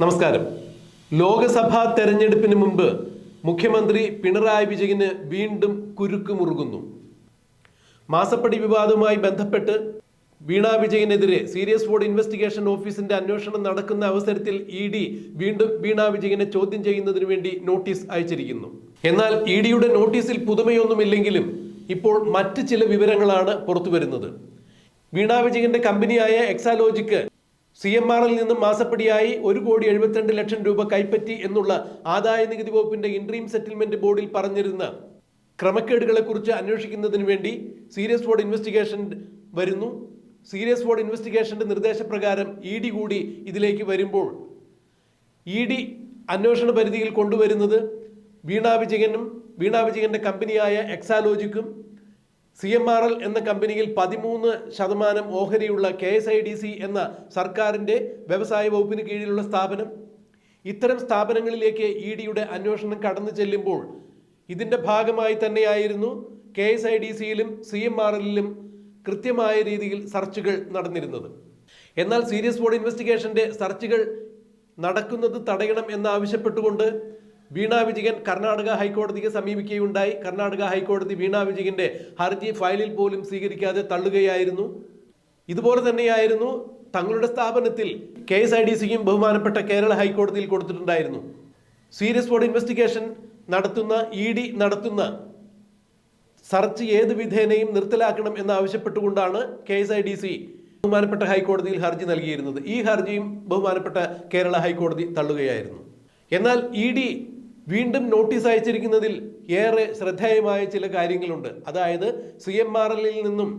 നമസ്കാരം. ലോക്സഭാ തെരഞ്ഞെടുപ്പിന് മുമ്പ് മുഖ്യമന്ത്രി പിണറായി വിജയന് വീണ്ടും കുരുക്ക് മുറുകുന്നു. മാസപ്പടി വിവാദവുമായി ബന്ധപ്പെട്ട് വീണ വിജയനെതിരെ സീരിയസ് ഫ്രോഡ് ഇൻവെസ്റ്റിഗേഷൻ ഓഫീസിന്റെ അന്വേഷണം നടക്കുന്ന അവസരത്തിൽ ED വീണ്ടും വീണ വിജയനെ ചോദ്യം ചെയ്യുന്നതിന് വേണ്ടി നോട്ടീസ് അയച്ചിരിക്കുന്നു. എന്നാൽ EDയുടെ നോട്ടീസിൽ പുതുമയൊന്നുമില്ലെങ്കിലും ഇപ്പോൾ മറ്റ് ചില വിവരങ്ങളാണ് പുറത്തുവരുന്നത്. വീണ വിജയന്റെ കമ്പനിയായ എക്സാലോജിക്ക് CMRൽ നിന്നും മാസപ്പടിയായി 1,72,00,000 രൂപ കൈപ്പറ്റി എന്നുള്ള ആദായ നികുതി വകുപ്പിന്റെ ഇൻട്രീം സെറ്റിൽമെന്റ് ബോർഡിൽ പറഞ്ഞിരുന്ന ക്രമക്കേടുകളെ കുറിച്ച് അന്വേഷിക്കുന്നതിന് വേണ്ടി സീരിയസ് ഫ്രോഡ് ഇൻവെസ്റ്റിഗേഷൻ വരുന്നു. സീരിയസ് ഫ്രോഡ് ഇൻവെസ്റ്റിഗേഷന്റെ നിർദ്ദേശപ്രകാരം ED കൂടി ഇതിലേക്ക് വരുമ്പോൾ ED അന്വേഷണ പരിധിയിൽ കൊണ്ടുവരുന്നത് വീണ വിജയന്റെ കമ്പനിയായ എക്സാലോജിക്കും CMRL എന്ന കമ്പനിയിൽ 13% ഓഹരിയുള്ള KSIDC എന്ന സർക്കാരിൻ്റെ വ്യവസായ വകുപ്പിന് കീഴിലുള്ള സ്ഥാപനം, ഇത്തരം സ്ഥാപനങ്ങളിലേക്ക് EDയുടെ അന്വേഷണം കടന്നു ചെല്ലുമ്പോൾ ഇതിൻ്റെ ഭാഗമായി തന്നെയായിരുന്നു KSIDCയിലും CMRLലും കൃത്യമായ രീതിയിൽ സെർച്ചുകൾ നടന്നിരുന്നത്. എന്നാൽ സീരിയസ് ഫ്രോഡ് ഇൻവെസ്റ്റിഗേഷൻ്റെ സെർച്ചുകൾ നടക്കുന്നത് തടയണം എന്നാവശ്യപ്പെട്ടുകൊണ്ട് വീണ വിജയൻ കർണാടക ഹൈക്കോടതിയെ സമീപിക്കുകയുണ്ടായി. കർണാടക ഹൈക്കോടതി വീണ വിജയന്റെ ഹർജി ഫയലിൽ പോലും സ്വീകരിക്കാതെ തള്ളുകയായിരുന്നു. ഇതുപോലെ തന്നെയായിരുന്നു തങ്ങളുടെ സ്ഥാപനത്തിൽ KSIDCയും ബഹുമാനപ്പെട്ട കേരള ഹൈക്കോടതിയിൽ കൊടുത്തിട്ടുണ്ടായിരുന്നു. സീരിയസ് ഫ്രോഡ് ഇൻവെസ്റ്റിഗേഷൻ നടത്തുന്ന ED നടത്തുന്ന സെർച്ച് ഏത് വിധേനയും നിർത്തലാക്കണം എന്നാവശ്യപ്പെട്ടുകൊണ്ടാണ് KSIDC ബഹുമാനപ്പെട്ട ഹൈക്കോടതിയിൽ ഹർജി നൽകിയിരുന്നത്. ഈ ഹർജിയും ബഹുമാനപ്പെട്ട കേരള ഹൈക്കോടതി തള്ളുകയായിരുന്നു. എന്നാൽ ED വീണ്ടും നോട്ടീസ് അയച്ചിരിക്കുന്നതിൽ ഏറെ ശ്രദ്ധേയമായ ചില കാര്യങ്ങളുണ്ട്. അതായത് CMRLൽ നിന്നും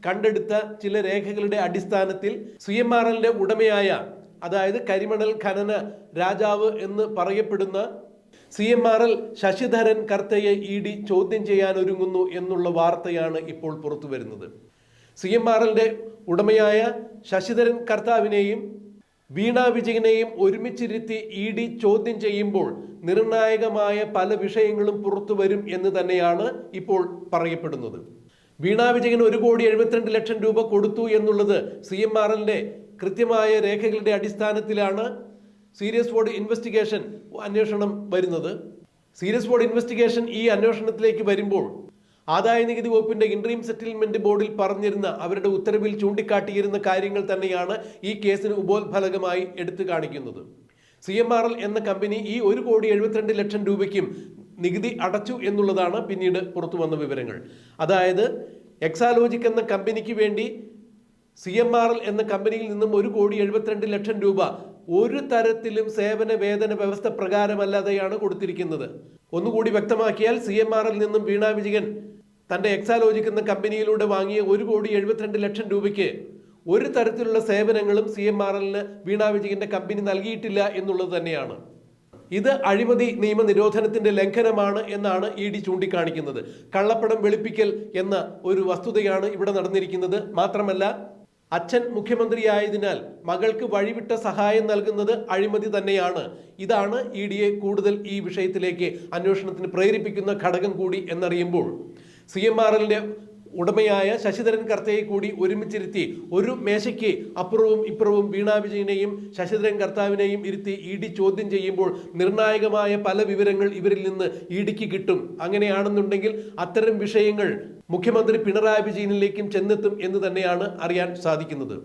കണ്ടെടുത്ത ചില രേഖകളുടെ അടിസ്ഥാനത്തിൽ CMRLന്റെ ഉടമയായ, അതായത് കരിമണൽ ഖനന രാജാവ് എന്ന് പറയപ്പെടുന്ന CMRL ശശിധരൻ കർത്തയെ ED ചോദ്യം ചെയ്യാൻ ഒരുങ്ങുന്നു എന്നുള്ള വാർത്തയാണ് ഇപ്പോൾ പുറത്തു വരുന്നത്. CMRLന്റെ ഉടമയായ ശശിധരൻ കർത്താവിനെയും വീണ വിജയനെയും ഒരുമിച്ചിരുത്തി ED ചോദ്യം ചെയ്യുമ്പോൾ നിർണായകമായ പല വിഷയങ്ങളും പുറത്തു വരും എന്ന് തന്നെയാണ് ഇപ്പോൾ പറയപ്പെടുന്നത്. വീണ വിജയൻ 1,72,00,000 രൂപ കൊടുത്തു എന്നുള്ളത് CMRLന്റെ കൃത്യമായ രേഖകളുടെ അടിസ്ഥാനത്തിലാണ് സീരിയസ് ഫ്രോഡ് ഇൻവെസ്റ്റിഗേഷൻ അന്വേഷണം വരുന്നത്. സീരിയസ് ഫ്രോഡ് ഇൻവെസ്റ്റിഗേഷൻ ഈ അന്വേഷണത്തിലേക്ക് വരുമ്പോൾ ആദായ നികുതി വകുപ്പിന്റെ ഇൻട്രീം സെറ്റിൽമെന്റ് ബോർഡിൽ പറഞ്ഞിരുന്ന, അവരുടെ ഉത്തരവിൽ ചൂണ്ടിക്കാട്ടിയിരുന്ന കാര്യങ്ങൾ തന്നെയാണ് ഈ കേസിന് ഉപോത്ഫലകമായി എടുത്തു കാണിക്കുന്നത്. CMRL എന്ന കമ്പനി ഈ 1,72,00,000 രൂപയ്ക്കും നികുതി അടച്ചു എന്നുള്ളതാണ് പിന്നീട് പുറത്തു വന്ന വിവരങ്ങൾ. അതായത് എക്സാലോജിക് എന്ന കമ്പനിക്ക് വേണ്ടി CMRL എന്ന കമ്പനിയിൽ നിന്നും 1,72,00,000 രൂപ ഒരു തരത്തിലും സേവന വേതന വ്യവസ്ഥ പ്രകാരമല്ലാതെയാണ് കൊടുത്തിരിക്കുന്നത്. ഒന്നുകൂടി വ്യക്തമാക്കിയാൽ CMRL നിന്നും വീണ വിജയൻ തൻ്റെ എക്സാലോജിക് എന്ന കമ്പനിയിലൂടെ വാങ്ങിയ 1,72,00,000 രൂപയ്ക്ക് ഒരു തരത്തിലുള്ള സേവനങ്ങളും CMRLന് വീണ വിജയന്റെ കമ്പനി നൽകിയിട്ടില്ല എന്നുള്ളത് തന്നെയാണ്. ഇത് അഴിമതി നിയമ നിരോധനത്തിന്റെ ലംഘനമാണ് എന്നാണ് ED ചൂണ്ടിക്കാണിക്കുന്നത്. കള്ളപ്പണം വെളുപ്പിക്കൽ എന്ന ഒരു വസ്തുതയാണ് ഇവിടെ നടന്നിരിക്കുന്നത്. മാത്രമല്ല, അച്ഛൻ മുഖ്യമന്ത്രിയായതിനാൽ മകൾക്ക് വഴിവിട്ട സഹായം നൽകുന്നത് അഴിമതി തന്നെയാണ്. ഇതാണ് EDയെ കൂടുതൽ ഈ വിഷയത്തിലേക്ക് അന്വേഷണത്തിന് പ്രേരിപ്പിക്കുന്ന ഘടകം കൂടി എന്നറിയുമ്പോൾ CMRLന്റെ ഉടമയായ ശശിധരൻ കർത്തയെ കൂടി ഒരുമിച്ചിരുത്തി ഒരു മേശയ്ക്ക് അപ്പുറവും ഇപ്പുറവും വീണ വിജയനെയും ശശിധരൻ കർത്താവിനെയും ഇരുത്തി ED ചോദ്യം ചെയ്യുമ്പോൾ നിർണായകമായ പല വിവരങ്ങൾ ഇവരിൽ നിന്ന് EDക്ക് കിട്ടും. അങ്ങനെയാണെന്നുണ്ടെങ്കിൽ അത്തരം വിഷയങ്ങൾ മുഖ്യമന്ത്രി പിണറായി വിജയനിലേക്കും ചെന്നെത്തും എന്ന് തന്നെയാണ് അറിയാൻ സാധിക്കുന്നത്.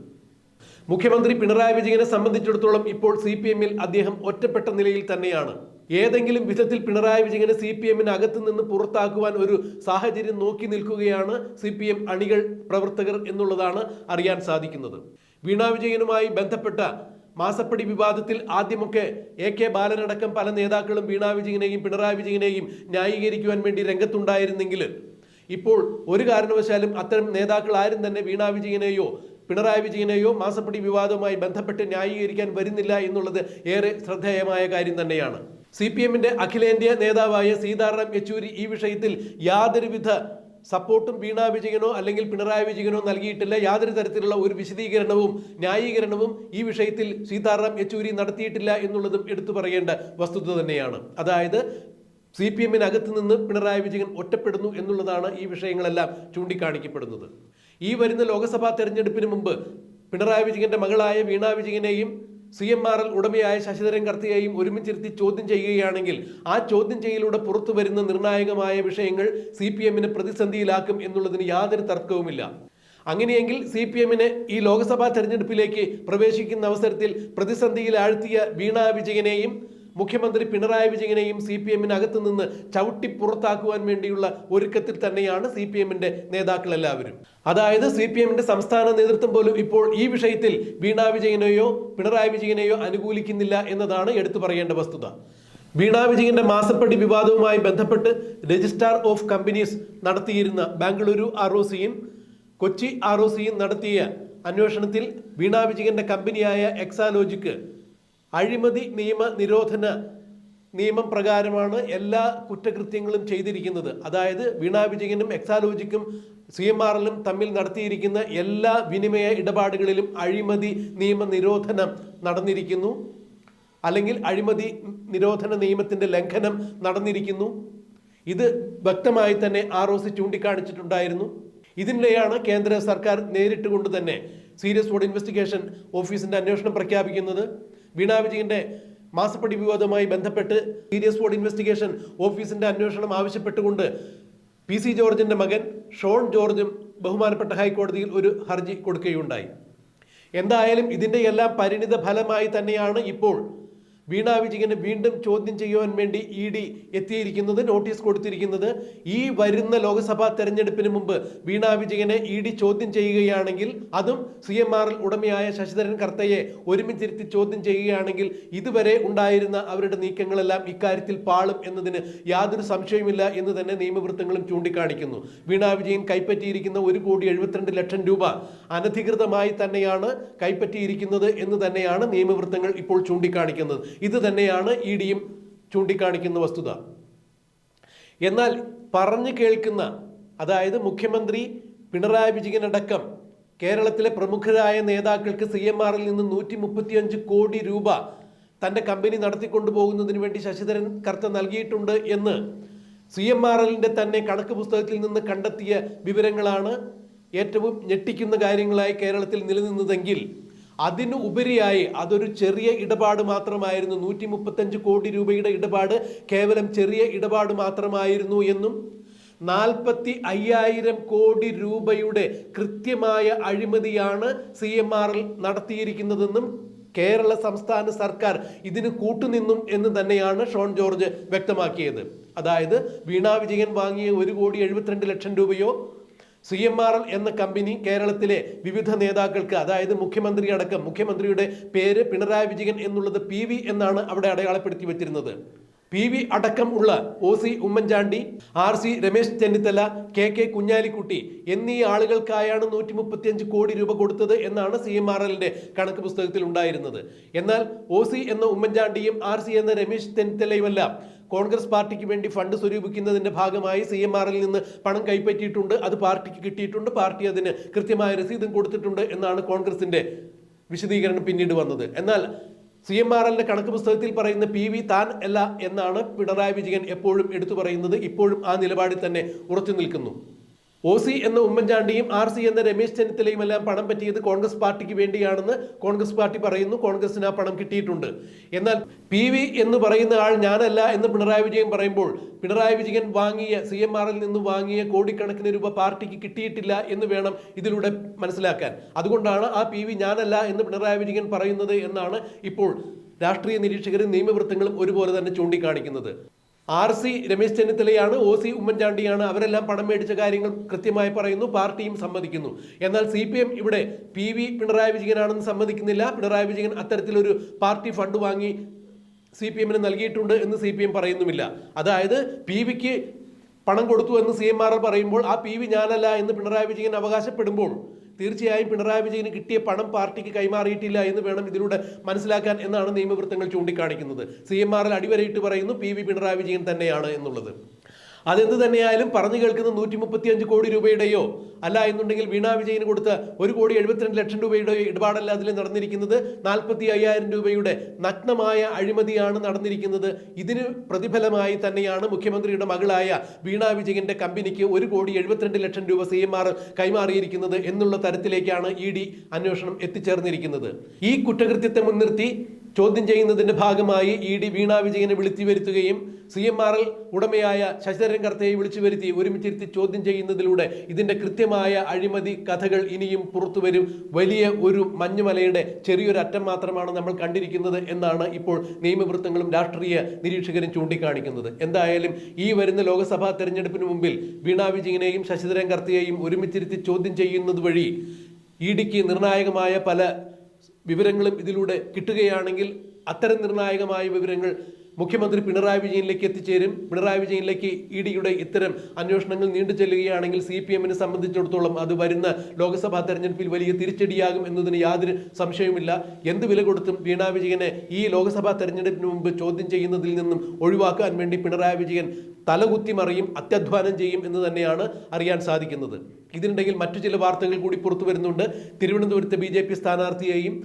മുഖ്യമന്ത്രി പിണറായി വിജയനെ സംബന്ധിച്ചിടത്തോളം ഇപ്പോൾ CPMൽ അദ്ദേഹം ഒറ്റപ്പെട്ട നിലയിൽ തന്നെയാണ്. ഏതെങ്കിലും വിധത്തിൽ പിണറായി വിജയനെ CPMന് അകത്ത് നിന്ന് പുറത്താക്കുവാൻ ഒരു സാഹചര്യം നോക്കി നിൽക്കുകയാണ് CPM അണികൾ, പ്രവർത്തകർ എന്നുള്ളതാണ് അറിയാൻ സാധിക്കുന്നത്. വീണ വിജയനുമായി ബന്ധപ്പെട്ട മാസപ്പടി വിവാദത്തിൽ ആദ്യമൊക്കെ AK ബാലനടക്കം പല നേതാക്കളും വീണ വിജയനെയും പിണറായി വിജയനെയും ന്യായീകരിക്കുവാൻ വേണ്ടി രംഗത്തുണ്ടായിരുന്നെങ്കിൽ ഇപ്പോൾ ഒരു കാരണവശാലും അത്തരം നേതാക്കൾ ആരും തന്നെ വീണ വിജയനെയോ പിണറായി വിജയനെയോ മാസപ്പടി വിവാദവുമായി ബന്ധപ്പെട്ട് ന്യായീകരിക്കാൻ വരുന്നില്ല എന്നുള്ളത് ഏറെ ശ്രദ്ധേയമായ കാര്യം തന്നെയാണ്. CPMന്റെ അഖിലേന്ത്യാ നേതാവായ സീതാറാം യെച്ചൂരി ഈ വിഷയത്തിൽ യാതൊരുവിധ സപ്പോർട്ടും വീണ വിജയനോ അല്ലെങ്കിൽ പിണറായി വിജയനോ നൽകിയിട്ടില്ല. യാതൊരു തരത്തിലുള്ള ഒരു വിശദീകരണവും ന്യായീകരണവും ഈ വിഷയത്തിൽ സീതാറാം യെച്ചൂരി നടത്തിയിട്ടില്ല എന്നുള്ളതും എടുത്തു പറയേണ്ട വസ്തുത തന്നെയാണ്. അതായത് CPMനകത്ത് നിന്ന് പിണറായി വിജയൻ ഒറ്റപ്പെടുന്നു എന്നുള്ളതാണ് ഈ വിഷയങ്ങളെല്ലാം ചൂണ്ടിക്കാണിക്കപ്പെടുന്നത്. ഈ വരുന്ന ലോക്സഭാ തെരഞ്ഞെടുപ്പിന് മുമ്പ് പിണറായി വിജയന്റെ മകളായ വീണ വിജയനെയും CMRL ഉടമയായ ശശിധരൻ കർത്തയെയും ഒരുമിച്ചിരുത്തി ചോദ്യം ചെയ്യുകയാണെങ്കിൽ ആ ചോദ്യം ചെയ്യലിലൂടെ പുറത്തു വരുന്ന നിർണായകമായ വിഷയങ്ങൾ CPM-നെ പ്രതിസന്ധിയിലാക്കും എന്നുള്ളതിന് യാതൊരു തർക്കവുമില്ല. അങ്ങനെയെങ്കിൽ CPM-നെ ഈ ലോക്സഭാ തെരഞ്ഞെടുപ്പിലേക്ക് പ്രവേശിക്കുന്ന അവസരത്തിൽ പ്രതിസന്ധിയിൽ ആഴ്ത്തിയ വീണ വിജയനെയും മുഖ്യമന്ത്രി പിണറായി വിജയനെയും CPM-നകത്ത് നിന്ന് ചവിട്ടി പുറത്താക്കുവാൻ വേണ്ടിയുള്ള ഒരുക്കത്തിൽ തന്നെയാണ് CPM-ന്റെ നേതാക്കൾ എല്ലാവരും. അതായത് CPM-ന്റെ സംസ്ഥാന നേതൃത്വം പോലും ഇപ്പോൾ ഈ വിഷയത്തിൽ വീണ വിജയനെയോ പിണറായി വിജയനെയോ അനുകൂലിക്കുന്നില്ല എന്നതാണ് എടുത്തു പറയേണ്ട വസ്തുത. വീണ വിജയന്റെ മാസപ്പടി വിവാദവുമായി ബന്ധപ്പെട്ട് രജിസ്ട്രാർ ഓഫ് കമ്പനീസ് നടത്തിയിരുന്ന ബാംഗ്ലൂരു ROCയും കൊച്ചി ROCയും നടത്തിയ അന്വേഷണത്തിൽ വീണ വിജയന്റെ കമ്പനിയായ എക്സാലോജിക്ക് അഴിമതി നിരോധന നിയമം പ്രകാരമാണ് എല്ലാ കുറ്റകൃത്യങ്ങളും ചെയ്തിരിക്കുന്നത്. അതായത് വീണ വിജയനും എക്സാലോജിക്കും CMRL-ഉം തമ്മിൽ നടത്തിയിരിക്കുന്ന എല്ലാ വിനിമയ ഇടപാടുകളിലും അഴിമതി നിരോധനം നടന്നിരിക്കുന്നു, അല്ലെങ്കിൽ അഴിമതി നിരോധന നിയമത്തിന്റെ ലംഘനം നടന്നിരിക്കുന്നു. ഇത് വ്യക്തമായി തന്നെ ROC ചൂണ്ടിക്കാണിച്ചിട്ടുണ്ടായിരുന്നു. ഇതിനിടെയാണ് കേന്ദ്ര സർക്കാർ നേരിട്ട് കൊണ്ട് തന്നെ സീരിയസ് ഫ്രോഡ് ഇൻവെസ്റ്റിഗേഷൻ ഓഫീസിന്റെ അന്വേഷണം പ്രഖ്യാപിക്കുന്നത്. വീണ വിജയന്റെ മാസപ്പടി വിവാദവുമായി ബന്ധപ്പെട്ട് സീരിയസ് ഫ്രോഡ് ഇൻവെസ്റ്റിഗേഷൻ ഓഫീസിന്റെ അന്വേഷണം ആവശ്യപ്പെട്ടുകൊണ്ട് PC ജോർജിന്റെ മകൻ ഷോൺ ജോർജും ബഹുമാനപ്പെട്ട ഹൈക്കോടതിയിൽ ഒരു ഹർജി കൊടുക്കുകയുണ്ടായി. എന്തായാലും ഇതിന്റെ എല്ലാം പരിണിത ഫലമായി തന്നെയാണ് ഇപ്പോൾ വീണ വിജയനെ വീണ്ടും ചോദ്യം ചെയ്യുവാൻ വേണ്ടി ED എത്തിയിരിക്കുന്നത്, നോട്ടീസ് കൊടുത്തിരിക്കുന്നത്. ഈ വരുന്ന ലോക്സഭാ തെരഞ്ഞെടുപ്പിന് മുമ്പ് വീണ വിജയനെ ED ചോദ്യം ചെയ്യുകയാണെങ്കിൽ, അതും CMRL ഉടമയായ ശശിധരൻ കർത്തയെ ഒരുമിച്ചിരുത്തി ചോദ്യം ചെയ്യുകയാണെങ്കിൽ ഇതുവരെ ഉണ്ടായിരുന്ന അവരുടെ നീക്കങ്ങളെല്ലാം ഇക്കാര്യത്തിൽ പാളും എന്നതിന് യാതൊരു സംശയവുമില്ല എന്ന് തന്നെ നിയമവൃത്തങ്ങളും ചൂണ്ടിക്കാണിക്കുന്നു. വീണ വിജയൻ കൈപ്പറ്റിയിരിക്കുന്ന 1,72,00,000 രൂപ അനധികൃതമായി തന്നെയാണ് കൈപ്പറ്റിയിരിക്കുന്നത് എന്ന് തന്നെയാണ് നിയമവൃത്തങ്ങൾ ഇപ്പോൾ ചൂണ്ടിക്കാണിക്കുന്നത്. ഇത് തന്നെയാണ് EDയും ചൂണ്ടിക്കാണിക്കുന്ന വസ്തുത. എന്നാൽ പറഞ്ഞു കേൾക്കുന്ന, അതായത് മുഖ്യമന്ത്രി പിണറായി വിജയനടക്കം കേരളത്തിലെ പ്രമുഖരായ നേതാക്കൾക്ക് CMRL നിന്ന് 135 കോടി രൂപ തന്റെ കമ്പനി നടത്തിക്കൊണ്ടുപോകുന്നതിന് വേണ്ടി ശശിധരൻ കർത്ത നൽകിയിട്ടുണ്ട് എന്ന് CMRL-ന്റെ തന്നെ കണക്ക് പുസ്തകത്തിൽ നിന്ന് കണ്ടെത്തിയ വിവരങ്ങളാണ് ഏറ്റവും ഞെട്ടിക്കുന്ന കാര്യങ്ങളായി കേരളത്തിൽ നിലനിന്നതെങ്കിൽ, അതിനു ഉപരിയായി അതൊരു ചെറിയ ഇടപാട് മാത്രമായിരുന്നു. 135 കോടി രൂപയുടെ ഇടപാട് കേവലം ചെറിയ ഇടപാട് മാത്രമായിരുന്നു എന്നും 45,000 കോടി രൂപയുടെ കൃത്യമായ അഴിമതിയാണ് CMRL നടത്തിയിരിക്കുന്നതെന്നും കേരള സംസ്ഥാന സർക്കാർ ഇതിന് കൂട്ടുനിന്നും എന്ന് തന്നെയാണ് ഷോൺ ജോർജ് വ്യക്തമാക്കിയത്. അതായത് വീണ വിജയൻ വാങ്ങിയ 1,72,00,000 രൂപയോ CMRL എന്ന കമ്പനി കേരളത്തിലെ വിവിധ നേതാക്കൾക്ക്, അതായത് മുഖ്യമന്ത്രി അടക്കം, മുഖ്യമന്ത്രിയുടെ പേര് പിണറായി വിജയൻ എന്നുള്ളത് PV എന്നാണ് അവിടെ അടയാളപ്പെടുത്തി വെച്ചിരുന്നത്. PV അടക്കം ഉള്ള OC Oommen Chandy, RC Ramesh Chennithala, KK Kunhalikutty എന്നീ ആളുകൾക്കായാണ് 135 കോടി രൂപ കൊടുത്തത് എന്നാണ് CMRL-ന്റെ കണക്ക് പുസ്തകത്തിൽ ഉണ്ടായിരുന്നത്. എന്നാൽ OC എന്ന ഉമ്മൻചാണ്ടിയും RC എന്ന രമേശ് ചെന്നിത്തലയുമെല്ലാം കോൺഗ്രസ് പാർട്ടിക്ക് വേണ്ടി ഫണ്ട് സ്വരൂപിക്കുന്നതിന്റെ ഭാഗമായി CMRL-ൽ നിന്ന് പണം കൈപ്പറ്റിയിട്ടുണ്ട്, അത് പാർട്ടിക്ക് കിട്ടിയിട്ടുണ്ട്, പാർട്ടി അതിന് കൃത്യമായ രസീതും കൊടുത്തിട്ടുണ്ട് എന്നാണ് കോൺഗ്രസിന്റെ വിശദീകരണം പിന്നീട് വന്നത്. എന്നാൽ CMRL-ന്റെ കണക്ക് പുസ്തകത്തിൽ പറയുന്ന PV താൻ അല്ല എന്നാണ് പിണറായി വിജയൻ എപ്പോഴും എടുത്തു പറയുന്നത്. ഇപ്പോഴും ആ നിലപാടിൽ തന്നെ ഉറച്ചു നിൽക്കുന്നു. OC എന്ന ഉമ്മൻചാണ്ടിയും RC എന്ന രമേശ് ചെന്നിത്തലയും എല്ലാം പണം പറ്റിയത് കോൺഗ്രസ് പാർട്ടിക്ക് വേണ്ടിയാണെന്ന് കോൺഗ്രസ് പാർട്ടി പറയുന്നു. കോൺഗ്രസിന് ആ പണം കിട്ടിയിട്ടുണ്ട്. എന്നാൽ PV എന്ന് പറയുന്ന ആൾ ഞാനല്ല എന്ന് പിണറായി വിജയൻ പറയുമ്പോൾ, പിണറായി വിജയൻ വാങ്ങിയ CMRL നിന്ന് വാങ്ങിയ കോടിക്കണക്കിന് രൂപ പാർട്ടിക്ക് കിട്ടിയിട്ടില്ല എന്ന് വേണം ഇതിലൂടെ മനസ്സിലാക്കാൻ. അതുകൊണ്ടാണ് ആ PV ഞാനല്ല എന്ന് പിണറായി വിജയൻ പറയുന്നത് എന്നാണ് ഇപ്പോൾ രാഷ്ട്രീയ നിരീക്ഷകരും നിയമവൃത്തങ്ങളും ഒരുപോലെ തന്നെ ചൂണ്ടിക്കാണിക്കുന്നത്. RC രമേശ് ചെന്നിത്തലയാണ്, OC ഉമ്മൻചാണ്ടിയാണ്, അവരെല്ലാം പണം മേടിച്ച കാര്യങ്ങൾ കൃത്യമായി പറയുന്നു, പാർട്ടിയും സമ്മതിക്കുന്നു. എന്നാൽ CPM ഇവിടെ PV പിണറായി വിജയനാണെന്ന് സമ്മതിക്കുന്നില്ല. പിണറായി വിജയൻ അത്തരത്തിലൊരു പാർട്ടി ഫണ്ട് വാങ്ങി CPM-ന് നൽകിയിട്ടുണ്ട് എന്ന് CPM പറയുന്നുമില്ല. അതായത് PVക്ക് പണം കൊടുത്തു എന്ന് CMRL പറയുമ്പോൾ ആ PV ഞാനല്ല എന്ന് പിണറായി വിജയൻ അവകാശപ്പെടുമ്പോൾ തീർച്ചയായും പിണറായി വിജയന് കിട്ടിയ പണം പാർട്ടിക്ക് കൈമാറിയിട്ടില്ല എന്ന് വേണം ഇതിലൂടെ മനസ്സിലാക്കാൻ എന്നാണ് നിയമവൃത്തങ്ങൾ ചൂണ്ടിക്കാണിക്കുന്നത്. CMRL അടിവരയിട്ട് പറയുന്നു PV പിണറായി വിജയൻ തന്നെയാണ് എന്നുള്ളത്. അതെന്ത് തന്നെയായാലും പറഞ്ഞു കേൾക്കുന്ന 135 കോടി രൂപയുടെയോ അല്ല എന്നുണ്ടെങ്കിൽ വീണാ വിജയന് കൊടുത്ത 1,72,00,000 രൂപയുടെ ഇടപാടല്ല അതിൽ നടന്നിരിക്കുന്നത്. 45,000 രൂപയുടെ നഗ്നമായ അഴിമതിയാണ് നടന്നിരിക്കുന്നത്. ഇതിന് പ്രതിഫലമായി തന്നെയാണ് മുഖ്യമന്ത്രിയുടെ മകളായ വീണാ വിജയന്റെ കമ്പനിക്ക് 1,72,00,000 രൂപ CMR കൈമാറിയിരിക്കുന്നത് എന്നുള്ള തരത്തിലേക്കാണ് ED അന്വേഷണം എത്തിച്ചേർന്നിരിക്കുന്നത്. ഈ കുറ്റകൃത്യത്തെ മുൻനിർത്തി ചോദ്യം ചെയ്യുന്നതിന്റെ ഭാഗമായി ED വീണാ വിജയനെ വിളിച്ചു വരുത്തുകയും CMRL ഉടമയായ ശശിധരൻ കർത്തയെ വിളിച്ചു വരുത്തി ഒരുമിച്ചിരുത്തി ചോദ്യം ചെയ്യുന്നതിലൂടെ ഇതിന്റെ കൃത്യമായ അഴിമതി കഥകൾ ഇനിയും പുറത്തു വരും. വലിയ ഒരു മഞ്ഞുമലയുടെ ചെറിയൊരു അറ്റം മാത്രമാണ് നമ്മൾ കണ്ടിരിക്കുന്നത് എന്നാണ് ഇപ്പോൾ നിയമവൃത്തങ്ങളും രാഷ്ട്രീയ നിരീക്ഷകരും ചൂണ്ടിക്കാണിക്കുന്നത്. എന്തായാലും ഈ വരുന്ന ലോക്സഭാ തെരഞ്ഞെടുപ്പിന് മുമ്പിൽ വീണാ വിജയനെയും ശശിധരൻ കർത്തയെയും ഒരുമിച്ചിരുത്തി ചോദ്യം ചെയ്യുന്നത് വഴി EDക്ക് നിർണായകമായ പല വിവരങ്ങളും ഇതിലൂടെ കിട്ടുകയാണെങ്കിൽ അത്തരം നിർണായകമായ വിവരങ്ങൾ മുഖ്യമന്ത്രി പിണറായി വിജയനിലേക്ക് എത്തിച്ചേരും. പിണറായി വിജയനിലേക്ക് EDയുടെ ഇത്തരം അന്വേഷണങ്ങൾ നീണ്ടു ചെല്ലുകയാണെങ്കിൽ CPMനെ സംബന്ധിച്ചിടത്തോളം അത് വരുന്ന ലോക്സഭാ തെരഞ്ഞെടുപ്പിൽ വലിയ തിരിച്ചടിയാകും എന്നതിന് യാതൊരു സംശയവുമില്ല. എന്ത് വില കൊടുത്തും വീണാ വിജയനെ ഈ ലോക്സഭാ തെരഞ്ഞെടുപ്പിന് മുമ്പ് ചോദ്യം ചെയ്യുന്നതിൽ നിന്നും ഒഴിവാക്കാൻ വേണ്ടി പിണറായി വിജയൻ തലകുത്തി മറിയും, അത്യധ്വാനം ചെയ്യും എന്ന് തന്നെയാണ് അറിയാൻ സാധിക്കുന്നത്. ഇതിനിടയിൽ മറ്റു ചില വാർത്തകൾ കൂടി പുറത്തു വരുന്നുണ്ട്. തിരുവനന്തപുരത്തെ BJP സ്ഥാനാർത്ഥിയെയും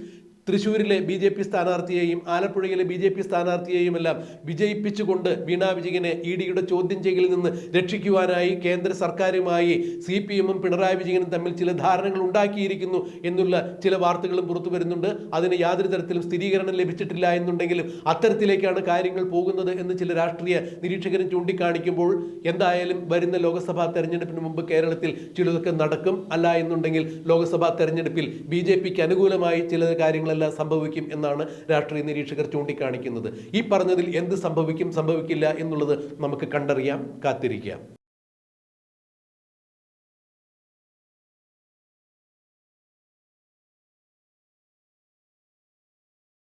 തൃശ്ശൂരിലെ BJP സ്ഥാനാർത്ഥിയെയും ആലപ്പുഴയിലെ BJP സ്ഥാനാർത്ഥിയെയും എല്ലാം വിജയിപ്പിച്ചുകൊണ്ട് വീണാ വിജയനെ EDയുടെ ചോദ്യം ചെയ്യലിൽ നിന്ന് രക്ഷിക്കുവാനായി കേന്ദ്ര സർക്കാരുമായി CPMും പിണറായി വിജയനും തമ്മിൽ ചില ധാരണകൾ ഉണ്ടാക്കിയിരിക്കുന്നു എന്നുള്ള ചില വാർത്തകളും പുറത്തു വരുന്നുണ്ട്. അതിന് യാതൊരു തരത്തിലും സ്ഥിരീകരണം ലഭിച്ചിട്ടില്ല എന്നുണ്ടെങ്കിലും അത്തരത്തിലേക്കാണ് കാര്യങ്ങൾ പോകുന്നത് എന്ന് ചില രാഷ്ട്രീയ നിരീക്ഷകരും ചൂണ്ടിക്കാണിക്കുമ്പോൾ എന്തായാലും വരുന്ന ലോക്സഭാ തെരഞ്ഞെടുപ്പിന് മുമ്പ് കേരളത്തിൽ ചിലതൊക്കെ നടക്കും. അല്ല എന്നുണ്ടെങ്കിൽ ലോക്സഭാ തെരഞ്ഞെടുപ്പിൽ BJPക്ക് അനുകൂലമായി ചില കാര്യങ്ങൾ സംഭവിക്കും എന്നാണ് രാഷ്ട്രീയ നിരീക്ഷകർ ചൂണ്ടിക്കാണിക്കുന്നത്. ഈ പറഞ്ഞതിൽ എന്ത് സംഭവിക്കും സംഭവിക്കില്ല എന്നുള്ളത് നമുക്ക് കണ്ടറിയാം, കാത്തിരിക്കാം.